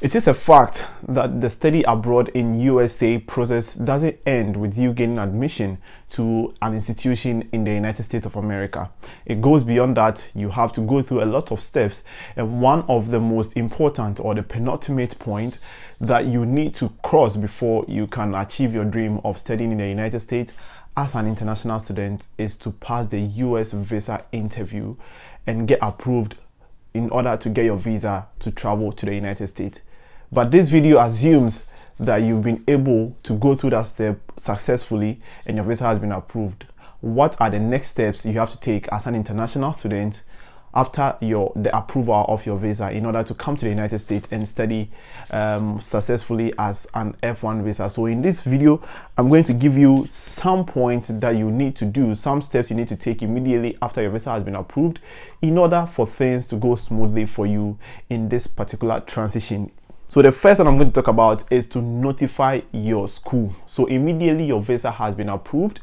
It is a fact that the study abroad in USA process doesn't end with you gaining admission to an institution in the United States of America. It goes beyond that. You have to go through a lot of steps, and one of the most important, or the penultimate point that you need to cross before you can achieve your dream of studying in the United States as an international student, is to pass the US visa interview and get approved in order to get your visa to travel to the United States. But this video assumes that you've been able to go through that step successfully and your visa has been approved. What are the next steps you have to take as an international student after the approval of your visa in order to come to the United States and study successfully as an F1 visa? So in this video, I'm going to give you some points that you need to do, some steps you need to take immediately after your visa has been approved in order for things to go smoothly for you in this particular transition. So the first one I'm going to talk about is to notify your school. So immediately your visa has been approved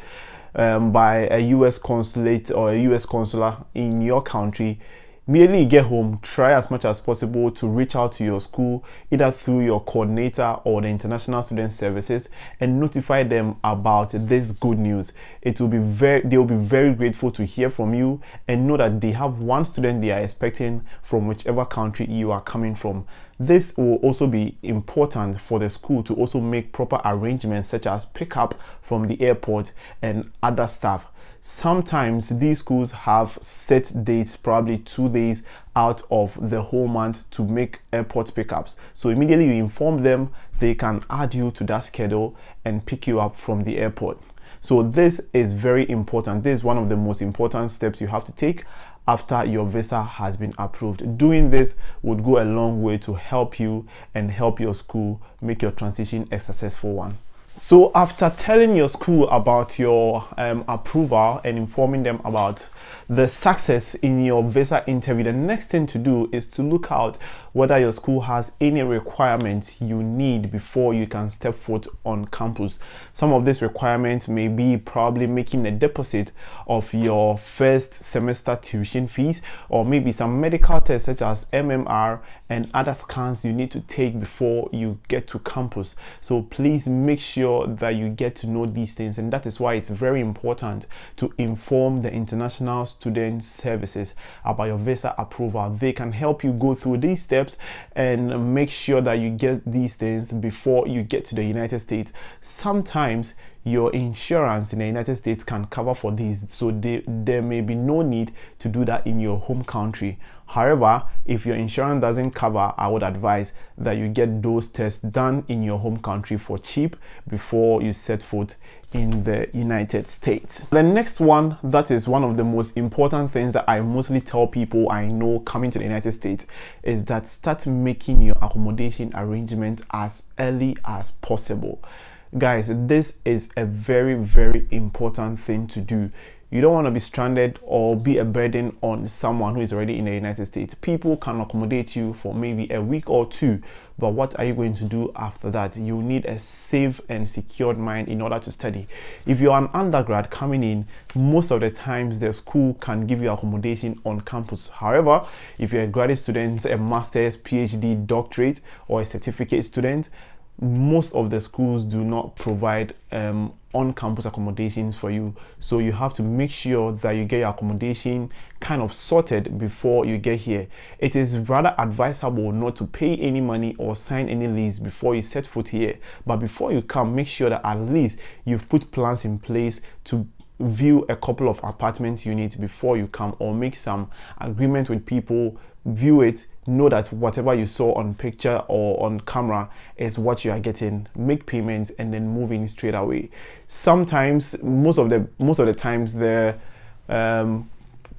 by a US consulate or a US consular in your country, immediately you get home, try as much as possible to reach out to your school, either through your coordinator or the International Student Services, and notify them about this good news. They will be very grateful to hear from you and know that they have one student they are expecting from whichever country you are coming from. This will also be important for the school to also make proper arrangements, such as pickup from the airport and other stuff. Sometimes these schools have set dates, probably 2 days out of the whole month, to make airport pickups. So immediately you inform them, they can add you to that schedule and pick you up from the airport. So this is very important. This is one of the most important steps you have to take after your visa has been approved. Doing this would go a long way to help you and help your school make your transition a successful one. So after telling your school about your approval and informing them about the success in your visa interview, the next thing to do is to look out whether your school has any requirements you need before you can step foot on campus. Some of these requirements may be probably making a deposit of your first semester tuition fees, or maybe some medical tests such as MMR and other scans you need to take before you get to campus. So please make sure that you get to know these things, and that is why it's very important to inform the International Student Services about your visa approval. They can help you go through these steps and make sure that you get these things before you get to the United States. Sometimes your insurance in the United States can cover for these, so there may be no need to do that in your home country. However, if your insurance doesn't cover, I would advise that you get those tests done in your home country for cheap before you set foot in the United States. The next one, that is one of the most important things that I mostly tell people I know coming to the United States, is that start making your accommodation arrangements as early as possible. Guys, this is a very important thing to do. You don't want to be stranded or be a burden on someone who is already in the United States. People can accommodate you for maybe a week or two, but what are you going to do after that? You need a safe and secured mind in order to study. If you're an undergrad coming in, most of the times the school can give you accommodation on campus. However, if you're a graduate student, a master's, PhD, doctorate, or a certificate student, most of the schools do not provide on-campus accommodations for you. So you have to make sure that you get your accommodation kind of sorted before you get here. It is rather advisable not to pay any money or sign any lease before you set foot here. But before you come, make sure that at least you've put plans in place to view a couple of apartment units before you come, or make some agreement with people, view it, know that whatever you saw on picture or on camera is what you are getting, make payments, and then move in straight away. Sometimes, most of the times, the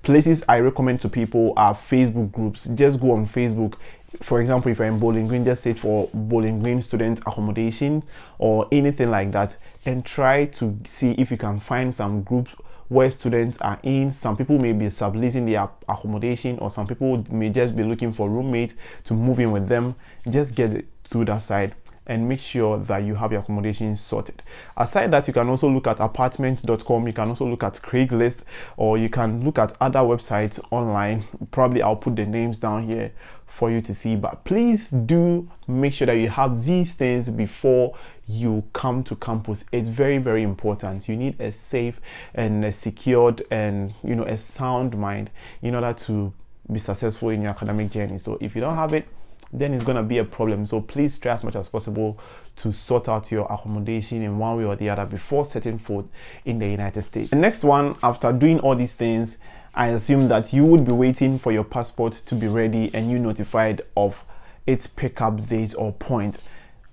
places I recommend to people are Facebook groups. Just go on Facebook. For example, if you're in Bowling Green, just search for Bowling Green student accommodation or anything like that, and try to see if you can find some groups where students are in. Some people may be subleasing their accommodation, or some people may just be looking for roommates to move in with them. Just get it through that side and make sure that you have your accommodation sorted. Aside that, you can also look at apartments.com, you can also look at Craigslist, or you can look at other websites online. Probably I'll put the names down here for you to see, but please do make sure that you have these things before you come to campus. It's very, very important. You need a safe and a secured and a sound mind in order to be successful in your academic journey. So if you don't have it, then it's going to be a problem. So please try as much as possible to sort out your accommodation in one way or the other before setting foot in the United States. The next one, after doing all these things, I assume that you would be waiting for your passport to be ready and you notified of its pickup date or point.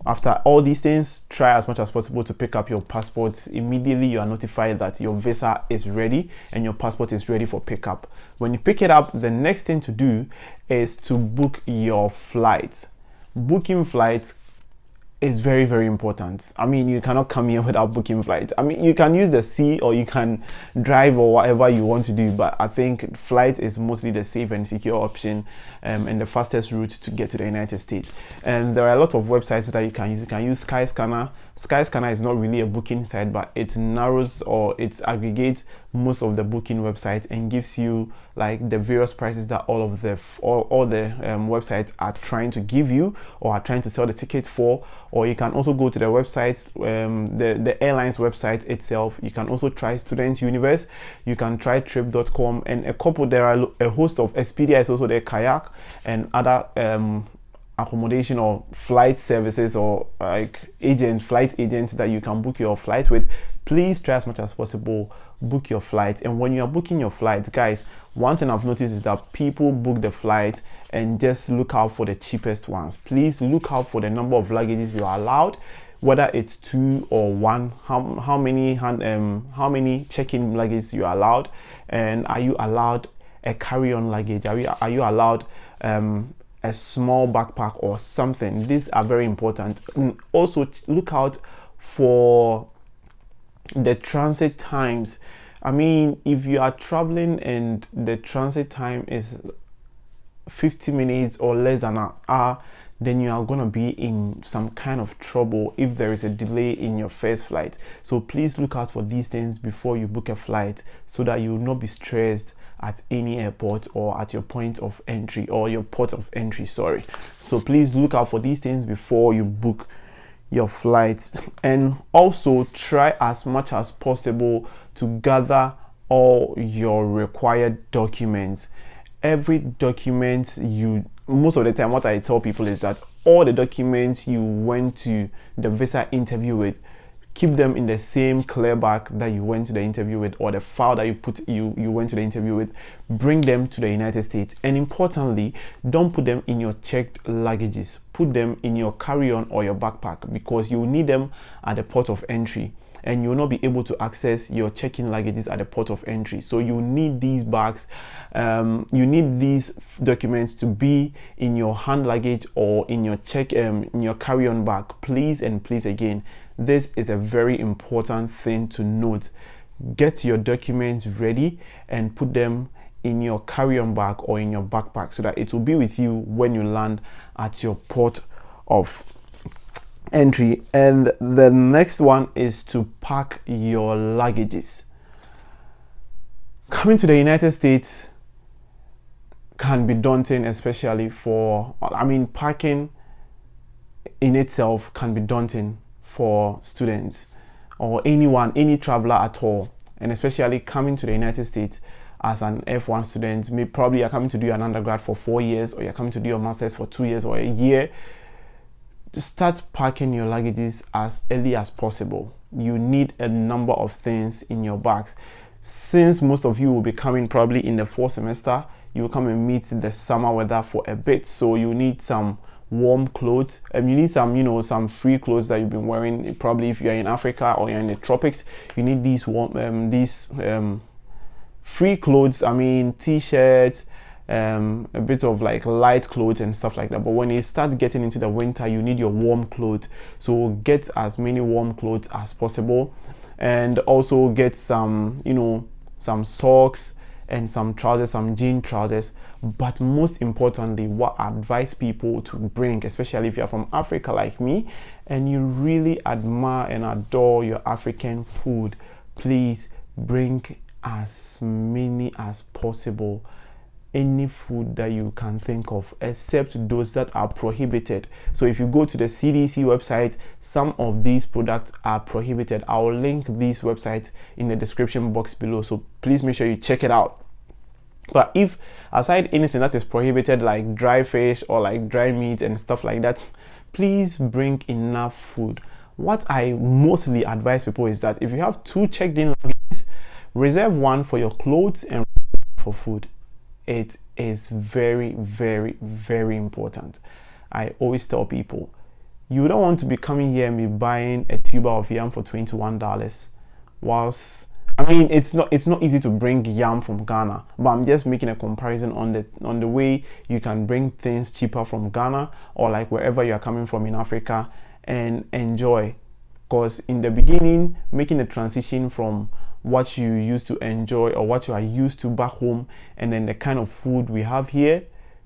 After all these things, try as much as possible to pick up your passport. Immediately you are notified that your visa is ready and your passport is ready for pickup. When you pick it up, the next thing to do is to book your flights. Booking flights is very, very important. I mean, you cannot come here without booking flights. I mean, you can use the sea or you can drive or whatever you want to do, but I think flight is mostly the safe and secure option and the fastest route to get to the United States. And there are a lot of websites that you can use. You can use Skyscanner. Skyscanner is not really a booking site, but it narrows or it aggregates most of the booking websites and gives you like the various prices that all the websites are trying to give you or are trying to sell the ticket for. Or you can also go to the websites, the airlines website itself. You can also try Student Universe. You can try trip.com and a couple. There are a host of Expedia is also there, Kayak and other accommodation or flight services or like flight agents that you can book your flight with. Please try as much as possible book your flight. And when you are booking your flight, guys, one thing I've noticed is that people book the flight and just look out for the cheapest ones. Please look out for the number of luggages you are allowed, whether it's 2 or 1, how many check-in luggage you are allowed, and are you allowed a carry-on luggage? Are you allowed a small backpack or something? These are very important. And also look out for the transit times. I mean, if you are traveling and the transit time is 50 minutes or less than an hour, then you are going to be in some kind of trouble if there is a delay in your first flight. So please look out for these things before you book a flight so that you will not be stressed at any airport or at your point of entry or your port of entry, sorry. So please look out for these things before you book your flights. And also try as much as possible to gather all your required documents. Every document most of the time what I tell people is that all the documents you went to the visa interview with, keep them in the same clear bag that you went to the interview with, or the file that you went to the interview with. Bring them to the United States. And importantly, don't put them in your checked luggages. Put them in your carry-on or your backpack, because you will need them at the port of entry and you will not be able to access your check-in luggages at the port of entry. So you need these bags, you need these documents to be in your hand luggage or in your in your carry-on bag. Please and please again, this is a very important thing to note. Get your documents ready and put them in your carry-on bag or in your backpack so that it will be with you when you land at your port of entry. And the next one is to pack your luggages. Coming to the United States can be daunting, especially packing in itself can be daunting for students or any traveler at all, and especially coming to the United States as an F1 student. Probably you're coming to do an undergrad for 4 years, or you're coming to do your master's for 2 years or a year. To start packing your luggages as early as possible. You need a number of things in your bags. Since most of you will be coming probably in the fall semester, you will come and meet the summer weather for a bit, so you need some warm clothes, and you need some free clothes that you've been wearing. Probably if you're in Africa or you're in the tropics, you need these free clothes. I mean, t-shirts, a bit of like light clothes and stuff like that. But when you start getting into the winter, you need your warm clothes, so get as many warm clothes as possible. And also get some socks and some trousers, some jean trousers. But most importantly, what I advise people to bring, especially if you're from Africa like me and you really admire and adore your African food, please bring as many as possible. Any food that you can think of, except those that are prohibited. So if you go to the CDC website, some of these products are prohibited. I'll link these websites in the description box below, so please make sure you check it out. But if aside anything that is prohibited, like dry fish or like dry meat and stuff like that, please bring enough food. What I mostly advise people is that if you have 2 checked-in luggages, reserve one for your clothes and for food. It is very, very, very important. I always tell people, you don't want to be coming here and be buying a tuber of yam for $21. Whilst, I mean, it's not easy to bring yam from Ghana, but I'm just making a comparison on the way you can bring things cheaper from Ghana or like wherever you are coming from in Africa and enjoy. Because in the beginning, making the transition from what you used to enjoy or what you are used to back home and then the kind of food we have here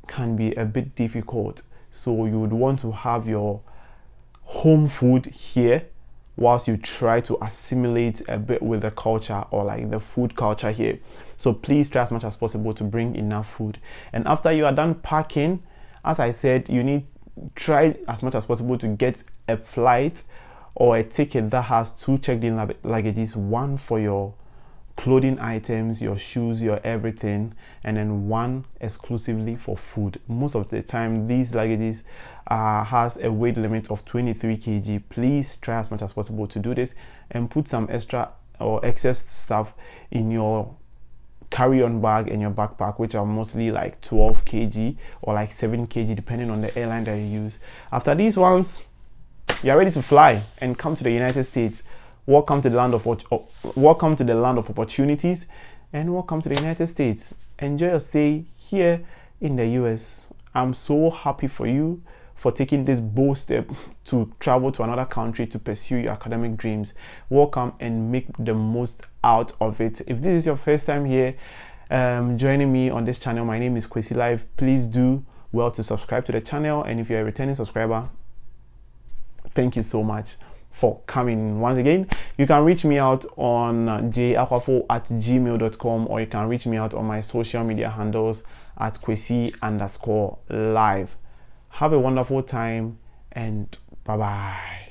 can be a bit difficult. So you would want to have your home food here whilst you try to assimilate a bit with the culture or like the food culture here. So please try as much as possible to bring enough food. And after you are done packing, as I said, you need try as much as possible to get a flight or a ticket that has 2 checked-in luggages, one for your clothing items, your shoes, your everything, and then one exclusively for food. Most of the time, these luggages has a weight limit of 23 kg. Please try as much as possible to do this and put some extra or excess stuff in your carry-on bag and your backpack, which are mostly like 12 kg or like 7 kg depending on the airline that you use. After these ones, you're ready to fly and come to the United States. Welcome to the land of opportunities, and welcome to the United States. Enjoy your stay here in the US. I'm so happy for you for taking this bold step to travel to another country to pursue your academic dreams. Welcome and make the most out of it. If this is your first time here joining me on this channel, my name is Kwesi Live. Please do well to subscribe to the channel, and if you're a returning subscriber, thank you so much for coming. Once again, you can reach me out on jakwafo@gmail.com, or you can reach me out on my social media handles at Kwesi_live. Have a wonderful time and bye bye.